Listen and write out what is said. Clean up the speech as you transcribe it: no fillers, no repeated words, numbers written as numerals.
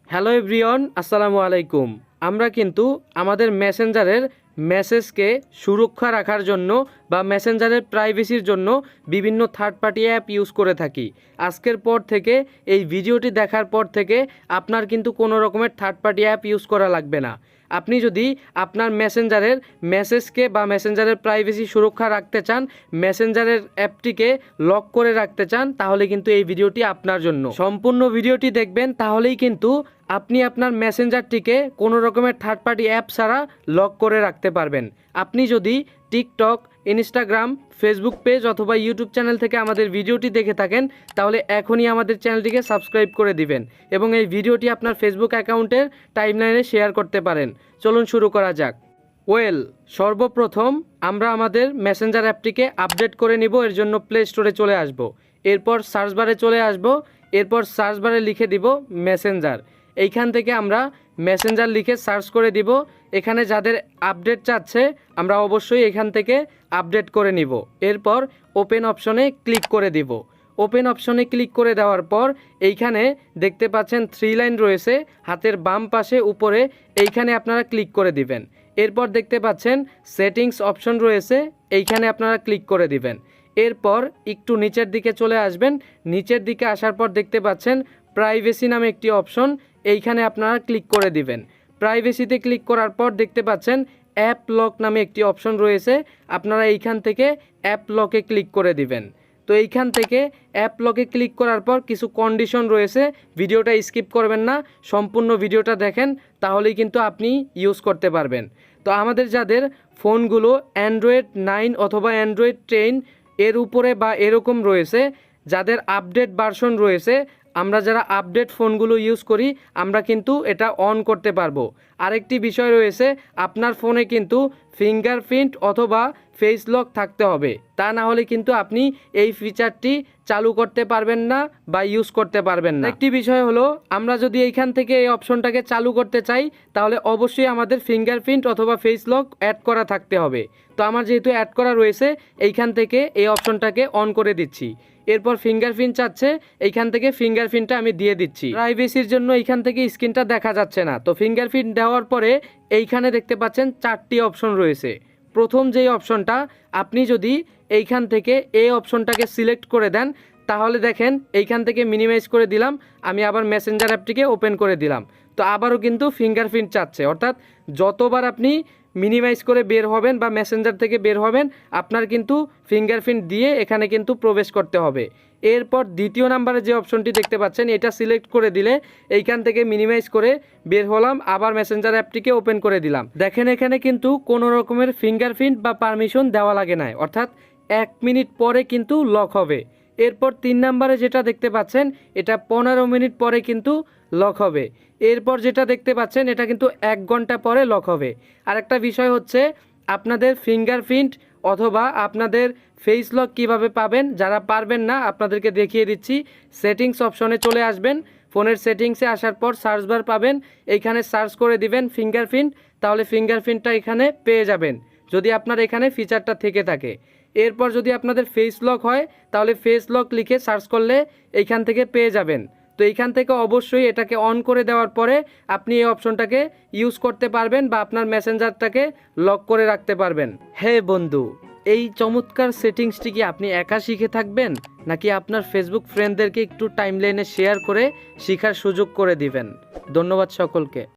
Hello everyone, আসসালামু আলাইকুম। আমরা কিন্তু আমাদের মেসেঞ্জারের মেসেজকে সুরক্ষা রাখার জন্য বা মেসেঞ্জারের প্রাইভেসির জন্য বিভিন্ন থার্ড পার্টি অ্যাপ ইউজ করে থাকি। আজকের পর থেকে এই ভিডিওটি দেখার পর থেকে আপনার কিন্তু কোনো রকমের থার্ড পার্টি অ্যাপ ইউজ করা লাগবে না। আপনি যদি আপনার মেসেঞ্জারের মেসেজকে বা মেসেঞ্জারের প্রাইভেসি সুরক্ষা রাখতে চান, মেসেঞ্জারের অ্যাপটিকে লক করে রাখতে চান, তাহলে কিন্তু এই ভিডিওটি আপনার জন্য। সম্পূর্ণ ভিডিওটি দেখবেন, তাহলেই কিন্তু আপনি আপনার মেসেঞ্জারটিকে কোনো রকমের থার্ড পার্টি অ্যাপ ছাড়া লক করে রাখতে পারবেন। আপনি যদি টিকটক, ইনস্টাগ্রাম, ফেসবুক পেজ অথবা ইউটিউব চ্যানেল থেকে আমাদের ভিডিওটি দেখে থাকেন, তাহলে এখনই আমাদের চ্যানেলটিকে সাবস্ক্রাইব করে দিবেন এবং এই ভিডিওটি আপনার ফেসবুক অ্যাকাউন্টের টাইমলাইনে শেয়ার করতে পারেন। চলুন শুরু করা যাক। সর্বপ্রথম আমরা আমাদের মেসেঞ্জার অ্যাপটিকে আপডেট করে নিব। এর জন্য প্লে স্টোরে চলে আসব, এরপর সার্চ বারে চলে আসব, এরপর সার্চ বারে লিখে দিব মেসেঞ্জার। এইখান থেকে আমরা মেসেঞ্জার লিখে সার্চ করে দিব। এখানে যাদের আপডেট চাচ্ছে আমরা অবশ্যই এখান থেকে আপডেট করে নিব। এরপর ওপেন অপশনে ক্লিক করে দিব। ওপেন অপশনে ক্লিক করে দেওয়ার পর এইখানে দেখতে পাচ্ছেন 3 লাইন রয়েছে হাতের বাম পাশে উপরে, এইখানে আপনারা ক্লিক করে দিবেন। এরপর দেখতে পাচ্ছেন সেটিংস অপশন রয়েছে, এইখানে আপনারা ক্লিক করে দিবেন। এরপর একটু নিচের দিকে চলে আসবেন। নিচের দিকে আসার পর দেখতে পাচ্ছেন প্রাইভেসি নামে একটি অপশন, এইখানে আপনারা ক্লিক করে দিবেন। প্রাইভেসিতে ক্লিক করার পর দেখতে পাচ্ছেন অ্যাপ লক নামে একটি অপশন রয়েছে, আপনারা এইখান থেকে অ্যাপ লকে ক্লিক করে দিবেন। তো এইখান থেকে অ্যাপ লকে ক্লিক করার পর কিছু কন্ডিশন রয়েছে, ভিডিওটা স্কিপ করবেন না, সম্পূর্ণ ভিডিওটা দেখেন, তাহলেই কিন্তু আপনি ইউজ করতে পারবেন। তো আমাদের যাদের ফোনগুলো অ্যান্ড্রয়েড 9 অথবা অ্যান্ড্রয়েড 10 এর উপরে বা এরকম রয়েছে, যাদের আপডেট ভার্সন রয়েছে, আমরা যারা আপডেট ফোনগুলো ইউজ করি আমরা কিন্তু এটা অন করতে পারবো। আরেকটি বিষয় রয়েছে, আপনার ফোনে কিন্তু ফিঙ্গারপ্রিন্ট অথবা ফেস লক থাকতে হবে, তা না হলে কিন্তু আপনি এই ফিচারটি চালু করতে পারবেন না বা ইউজ করতে পারবেন না। একটি বিষয় হলো, আমরা যদি এইখান থেকে এই অপশনটাকে চালু করতে চাই তাহলে অবশ্যই আমাদের ফিঙ্গারপ্রিন্ট অথবা ফেস লক অ্যাড করা থাকতে হবে। তো আমার যেহেতু অ্যাড করা রয়েছে, এইখান থেকে এই অপশনটাকে অন করে দিচ্ছি। এরপর ফিঙ্গারপ্রিন্ট চাচ্ছে, এইখান থেকে ফিঙ্গারপ্রিন্টটা আমি দিয়ে দিচ্ছি। প্রাইভেসির জন্য এইখান থেকে স্ক্রিনটা দেখা যাচ্ছে না। তো ফিঙ্গারপ্রিন্ট দেওয়ার পরে এইখানে দেখতে পাচ্ছেন 4টি অপশন রয়েছে। প্রথম যেই অপশনটা, আপনি যদি এইখান থেকে এই অপশনটাকে সিলেক্ট করে দেন তাহলে দেখেন এইখান থেকে মিনিমাইজ করে দিলাম, আমি আবার মেসেঞ্জার অ্যাপটিকে ওপেন করে দিলাম। তো আবারও কিন্তু ফিঙ্গারপ্রিন্ট চাচ্ছে, অর্থাৎ যতবার আপনি মিনিমাইজ করে বের হবেন বা মেসেঞ্জার থেকে বের হবেন আপনার কিন্তু ফিঙ্গারপ্রিন্ট দিয়ে এখানে কিন্তু প্রবেশ করতে হবে। এরপর দ্বিতীয় নাম্বারে যে অপশনটি দেখতে পাচ্ছেন এটা সিলেক্ট করে দিলে এইখান থেকে মিনিমাইজ করে বের হলাম, আবার মেসেঞ্জার অ্যাপটিকে ওপেন করে দিলাম। দেখেন এখানে কিন্তু কোনো রকমের ফিঙ্গারপ্রিন্ট বা পারমিশন দেওয়া লাগে না, অর্থাৎ 1 মিনিট পরে কিন্তু লক হবে। এরপর 3 নাম্বারে যেটা দেখতে পাচ্ছেন এটা 15 মিনিট পরে কিন্তু লক হবে। এরপর যেটা দেখতে পাচ্ছেন এটা কিন্তু 1 ঘন্টা পরে লক হবে। আরেকটা বিষয় হচ্ছে, আপনাদের ফিঙ্গারপ্রিন্ট অথবা আপনাদের ফেস লক কীভাবে পাবেন, যারা পারবেন না আপনাদেরকে দেখিয়ে দিচ্ছি। সেটিংস অপশনে চলে আসবেন, ফোনের সেটিংসে আসার পর সার্চ বার পাবেন, এইখানে সার্চ করে দিবেন ফিঙ্গারপ্রিন্ট, তাহলে ফিঙ্গারপ্রিন্টটা এখানে পেয়ে যাবেন যদি আপনার এখানে ফিচারটা থেকে থাকে। এরপর যদি আপনাদের ফেস লক হয় তাহলে ফেস লক লিখে সার্চ করলে এইখান থেকে পেয়ে যাবেন। তো এইখান থেকে অবশ্যই এটাকে অন করে দেওয়ার পরে আপনি এই অপশনটাকে ইউজ করতে পারবেন বা আপনার মেসেঞ্জারটাকে লক করে রাখতে পারবেন। হে বন্ধু, এই চমৎকার সেটিংসটি কি আপনি একা শিখে থাকবেন নাকি আপনার ফেসবুক ফ্রেন্ডদেরকে একটু টাইমলাইনে শেয়ার করে শেখার সুযোগ করে দিবেন? ধন্যবাদ সকলকে।